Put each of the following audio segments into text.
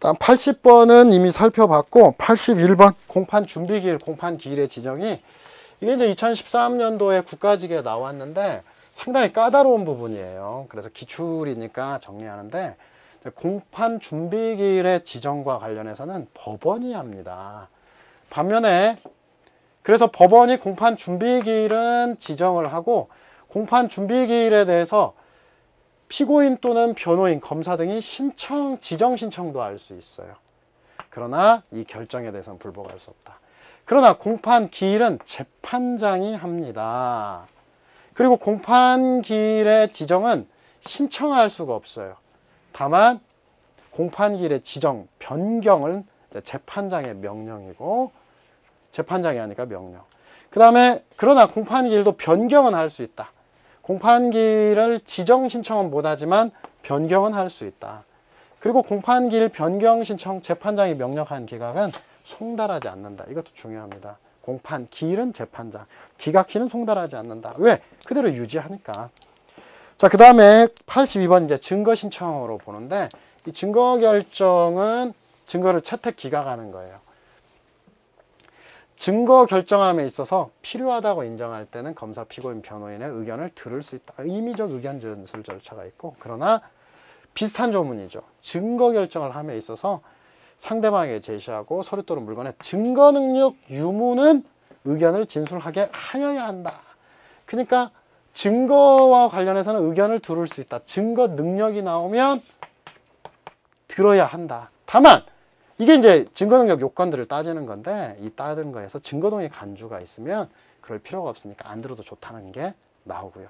다음 80번은 이미 살펴봤고 81번 공판 준비기일, 공판 기일의 지정이 이게 이제 2013년도에 국가직에 나왔는데 상당히 까다로운 부분이에요. 그래서 기출이니까 정리하는데 공판 준비기일의 지정과 관련해서는 법원이 합니다. 반면에 그래서 법원이 공판 준비기일은 지정을 하고 공판 준비기일에 대해서 피고인 또는 변호인, 검사 등이 지정 신청도 할 수 있어요. 그러나 이 결정에 대해서는 불복할 수 없다. 그러나 공판 기일은 재판장이 합니다. 그리고 공판 기일의 지정은 신청할 수가 없어요. 다만 공판 기일의 지정, 변경은 재판장의 명령이고, 재판장이 하니까 명령. 그 다음에 그러나 공판 기일도 변경은 할 수 있다. 공판 기일을 지정 신청은 못하지만 변경은 할 수 있다. 그리고 공판 기일 변경 신청 재판장이 명령한 기각은 송달하지 않는다. 이것도 중요합니다. 공판 기일은 재판장, 기각시는 송달하지 않는다. 왜? 그대로 유지하니까. 자, 그 다음에 82번 이제 증거 신청으로 보는데, 이 증거 결정은 증거를 채택 기각하는 거예요. 증거 결정함에 있어서 필요하다고 인정할 때는 검사, 피고인, 변호인의 의견을 들을 수 있다. 임의적 의견 전술 절차가 있고, 그러나 비슷한 조문이죠. 증거 결정을 함에 있어서 상대방에게 제시하고 서류 또는 물건의 증거 능력 유무는 의견을 진술하게 하여야 한다. 그러니까 증거와 관련해서는 의견을 들을 수 있다. 증거 능력이 나오면 들어야 한다. 다만 이게 이제 증거 능력 요건들을 따지는 건데, 이 따지는 거에서 증거동의 간주가 있으면 그럴 필요가 없으니까 안 들어도 좋다는 게 나오고요.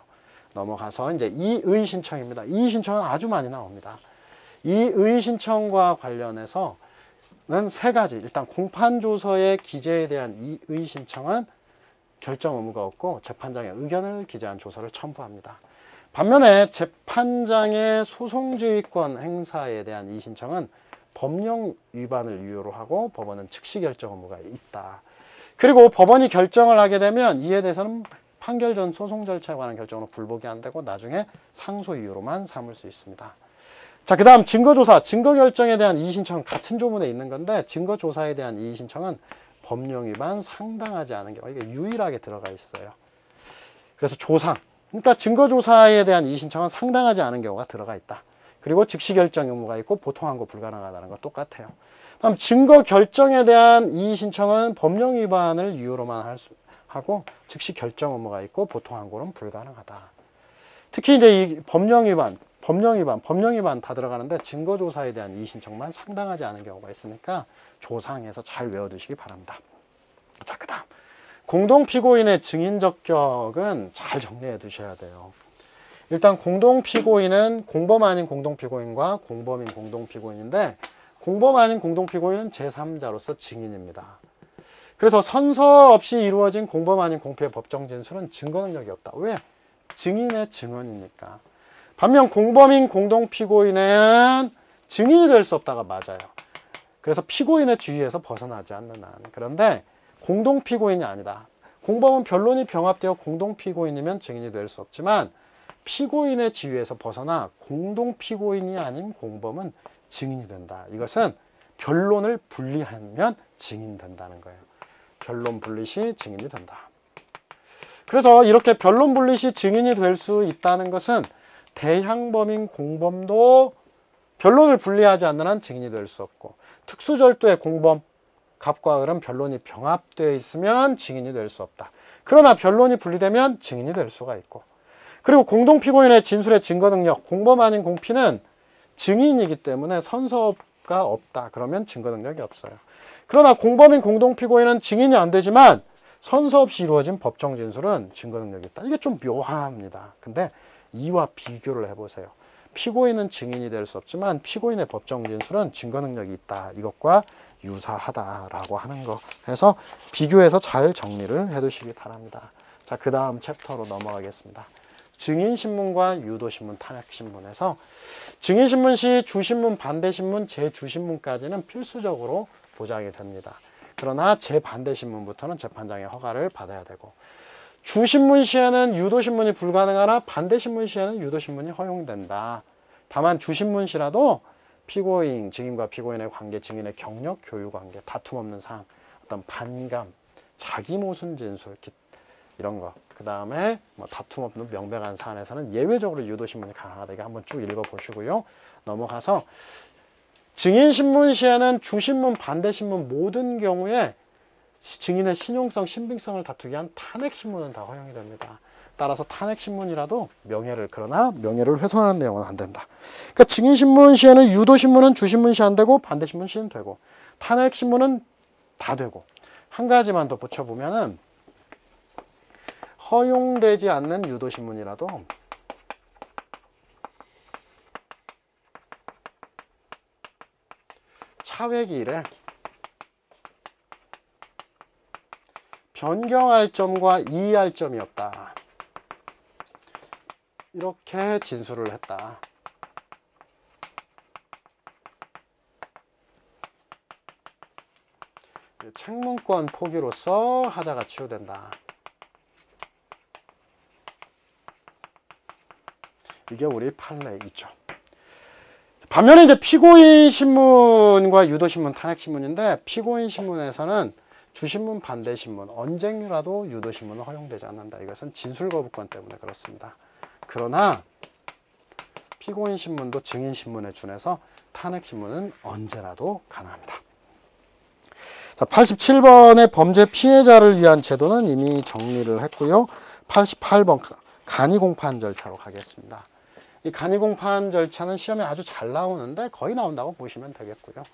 넘어가서 이제 이의 신청입니다. 이의 신청은 아주 많이 나옵니다. 이의 신청과 관련해서는 세 가지. 일단 공판조서의 기재에 대한 이의 신청은 결정 의무가 없고 재판장의 의견을 기재한 조서를 첨부합니다. 반면에 재판장의 소송지휘권 행사에 대한 이의 신청은 법령 위반을 이유로 하고 법원은 즉시 결정 의무가 있다. 그리고 법원이 결정을 하게 되면 이에 대해서는 판결 전 소송 절차에 관한 결정으로 불복이 안 되고 나중에 상소 이유로만 삼을 수 있습니다. 자, 그 다음 증거조사, 증거결정에 대한 이의신청은 같은 조문에 있는 건데, 증거조사에 대한 이의신청은 법령 위반 상당하지 않은 경우, 이게 유일하게 들어가 있어요. 그래서 조상, 그러니까 증거조사에 대한 이의신청은 상당하지 않은 경우가 들어가 있다. 그리고 즉시 결정 의무가 있고 보통 항고 불가능하다는 거 똑같아요. 다음 증거 결정에 대한 이의 신청은 법령 위반을 이유로만 하고 즉시 결정 의무가 있고 보통 항고는 불가능하다. 특히 이제 이 법령 위반 다 들어가는데 증거조사에 대한 이의 신청만 상당하지 않은 경우가 있으니까 조상에서 잘 외워두시기 바랍니다. 자, 그다음 공동피고인의 증인 적격은 잘 정리해 두셔야 돼요. 일단 공동피고인은 공범 아닌 공동피고인과 공범인 공동피고인인데, 공범 아닌 공동피고인은 제3자로서 증인입니다. 그래서 선서 없이 이루어진 공범 아닌 공피의 법정 진술은 증거 능력이 없다. 왜? 증인의 증언이니까. 반면 공범인 공동피고인은 증인이 될 수 없다가 맞아요. 그래서 피고인의 주의에서 벗어나지 않는 한. 그런데 공동피고인이 아니다. 공범은 변론이 병합되어 공동피고인이면 증인이 될 수 없지만 피고인의 지위에서 벗어나 공동피고인이 아닌 공범은 증인이 된다. 이것은 변론을 분리하면 증인된다는 거예요. 변론 분리 시 증인이 된다. 그래서 이렇게 변론 분리 시 증인이 될 수 있다는 것은 대향범인 공범도 변론을 분리하지 않는 한 증인이 될 수 없고, 특수절도의 공범, 갑과 을은 변론이 병합되어 있으면 증인이 될 수 없다. 그러나 변론이 분리되면 증인이 될 수가 있고, 그리고 공동피고인의 진술의 증거 능력, 공범 아닌 공피는 증인이기 때문에 선서가 없다. 그러면 증거 능력이 없어요. 그러나 공범인 공동피고인은 증인이 안 되지만 선서 없이 이루어진 법정 진술은 증거 능력이 있다. 이게 좀 묘합니다. 근데 이와 비교를 해보세요. 피고인은 증인이 될 수 없지만 피고인의 법정 진술은 증거 능력이 있다. 이것과 유사하다라고 하는 거 해서 비교해서 잘 정리를 해두시기 바랍니다. 자, 그 다음 챕터로 넘어가겠습니다. 증인신문과 유도신문, 탄핵신문에서 증인신문 시 주신문, 반대신문, 제주신문까지는 필수적으로 보장이 됩니다. 그러나 제반대신문부터는 재판장의 허가를 받아야 되고, 주신문 시에는 유도신문이 불가능하나 반대신문 시에는 유도신문이 허용된다. 다만 주신문 시라도 피고인, 증인과 피고인의 관계, 증인의 경력, 교유 관계, 다툼 없는 사항, 어떤 반감, 자기 모순 진술, 이런 거. 그 다음에 뭐 다툼 없는 명백한 사안에서는 예외적으로 유도신문이 가능하다. 이거 한번 쭉 읽어보시고요. 넘어가서 증인신문 시에는 주신문, 반대신문 모든 경우에 증인의 신용성, 신빙성을 다투기 위한 탄핵신문은 다 허용이 됩니다. 따라서 탄핵신문이라도 그러나 명예를 훼손하는 내용은 안 된다. 그러니까 증인신문 시에는 유도신문은 주신문 시 안 되고 반대신문 시는 되고 탄핵신문은 다 되고 한 가지만 더 붙여보면은 허용되지 않는 유도신문이라도 차회기일에 변경할 점과 이의할 점이 없다. 이렇게 진술을 했다. 책문권 포기로서 하자가 치유된다. 이게 우리 판례에 있죠. 반면에 이제 피고인 신문과 유도 신문, 탄핵 신문인데 피고인 신문에서는 주신문, 반대 신문, 언쟁유라도 유도 신문은 허용되지 않는다. 이것은 진술 거부권 때문에 그렇습니다. 그러나 피고인 신문도 증인 신문에 준해서 탄핵 신문은 언제라도 가능합니다. 자, 87번의 범죄 피해자를 위한 제도는 이미 정리를 했고요. 88번 간이 공판 절차로 가겠습니다. 이 간이 공판 절차는 시험에 아주 잘 나오는데 거의 나온다고 보시면 되겠고요.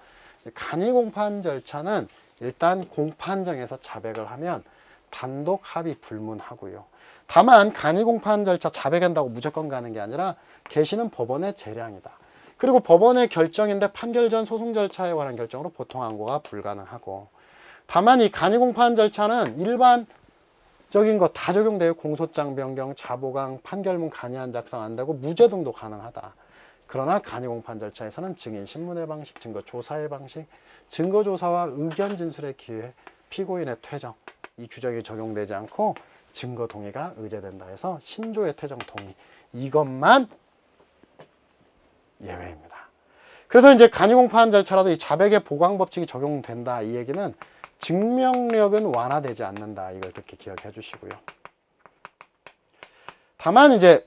간이 공판 절차는 일단 공판정에서 자백을 하면 단독 합의 불문하고요. 다만 간이 공판 절차 자백한다고 무조건 가는 게 아니라 개시는 법원의 재량이다. 그리고 법원의 결정인데 판결 전 소송 절차에 관한 결정으로 보통 항고가 불가능하고, 다만 이 간이 공판 절차는 일반적인 거 다 적용돼요. 공소장 변경, 자보강, 판결문 간이한 작성 안 되고 무죄 등도 가능하다. 그러나 간이 공판 절차에서는 증인 신문의 방식, 증거 조사의 방식, 증거 조사와 의견 진술의 기회, 피고인의 퇴정, 이 규정이 적용되지 않고 증거 동의가 의제된다 해서 신조의 퇴정 동의, 이것만 예외입니다. 그래서 이제 간이 공판 절차라도 이 자백의 보강 법칙이 적용된다, 이 얘기는 증명력은 완화되지 않는다, 이걸 그렇게 기억해 주시고요. 다만 이제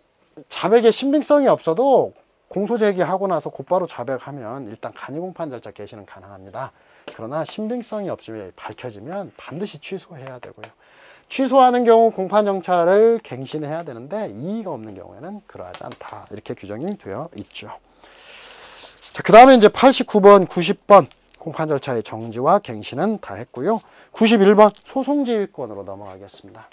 자백의 신빙성이 없어도 공소 제기하고 나서 곧바로 자백하면 일단 간이 공판 절차 개시는 가능합니다. 그러나 신빙성이 없으면 밝혀지면 반드시 취소해야 되고요. 취소하는 경우 공판 정찰을 갱신해야 되는데 이의가 없는 경우에는 그러하지 않다, 이렇게 규정이 되어 있죠. 자, 그 다음에 이제 89번, 90번 공판 절차의 정지와 갱신은 다 했고요. 91번 소송지휘권으로 넘어가겠습니다.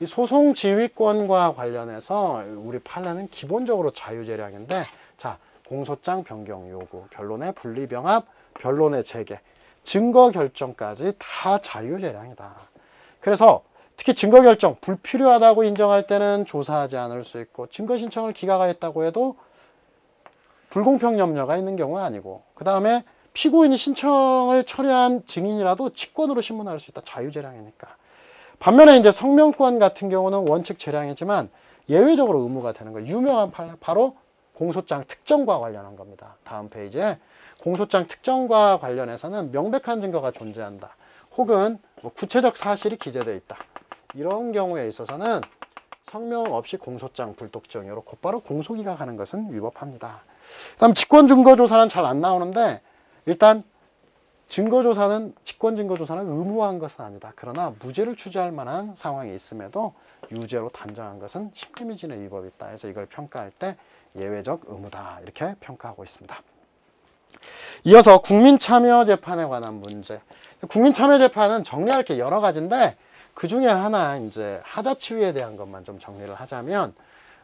이 소송지휘권과 관련해서 우리 판례는 기본적으로 자유재량인데, 자, 공소장 변경 요구, 변론의 분리병합, 변론의 재개, 증거 결정까지 다 자유재량이다. 그래서 특히 증거 결정 불필요하다고 인정할 때는 조사하지 않을 수 있고, 증거 신청을 기각하였다고 해도 불공평 염려가 있는 경우는 아니고, 그 다음에 피고인이 신청을 처리한 증인이라도 직권으로 신문할 수 있다. 자유재량이니까. 반면에 이제 성명권 같은 경우는 원칙 재량이지만 예외적으로 의무가 되는 거예요. 유명한 판례 바로 공소장 특정과 관련한 겁니다. 다음 페이지에 공소장 특정과 관련해서는 명백한 증거가 존재한다, 혹은 뭐 구체적 사실이 기재되어 있다, 이런 경우에 있어서는 성명 없이 공소장 불독정으로 곧바로 공소기가 가는 것은 위법합니다. 다음 직권증거조사는 잘 안 나오는데, 일단 직권증거조사는 의무화한 것은 아니다. 그러나 무죄를 추지할 만한 상황이 있음에도 유죄로 단정한 것은 심리미진의 위법이 있다 해서 이걸 평가할 때 예외적 의무다, 이렇게 평가하고 있습니다. 이어서 국민참여재판에 관한 문제. 국민참여재판은 정리할 게 여러 가지인데 그 중에 하나 이제 하자치유에 대한 것만 좀 정리를 하자면,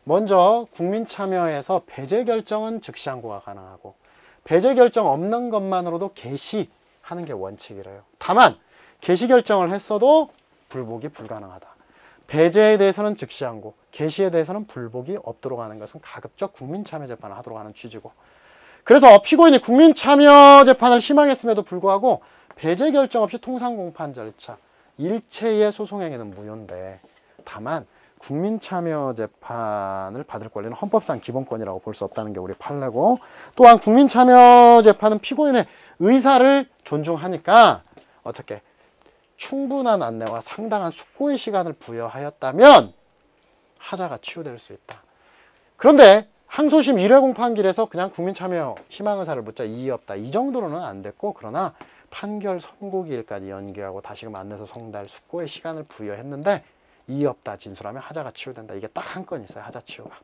먼저 국민참여에서 배제 결정은 즉시 항고가 가능하고, 배제 결정 없는 것만으로도 개시하는 게 원칙이래요. 다만 개시 결정을 했어도 불복이 불가능하다. 배제에 대해서는 즉시 항고, 개시에 대해서는 불복이 없도록 하는 것은 가급적 국민참여재판을 하도록 하는 취지고, 그래서 피고인이 국민참여재판을 희망했음에도 불구하고 배제 결정 없이 통상공판 절차, 일체의 소송행위는 무효인데, 다만 국민참여재판을 받을 권리는 헌법상 기본권이라고 볼 수 없다는 게 우리 판례고, 또한 국민참여재판은 피고인의 의사를 존중하니까 어떻게 충분한 안내와 상당한 숙고의 시간을 부여하였다면 하자가 치유될 수 있다. 그런데 항소심 1회 공판길에서 그냥 국민참여 희망의사를 묻자 이의 없다, 이 정도로는 안 됐고, 그러나 판결 선고기일까지 연기하고 다시금 안내서 송달 숙고의 시간을 부여했는데 이의 없다 진술하면 하자가 치유된다. 이게 딱 한 건 있어요, 하자 치유가.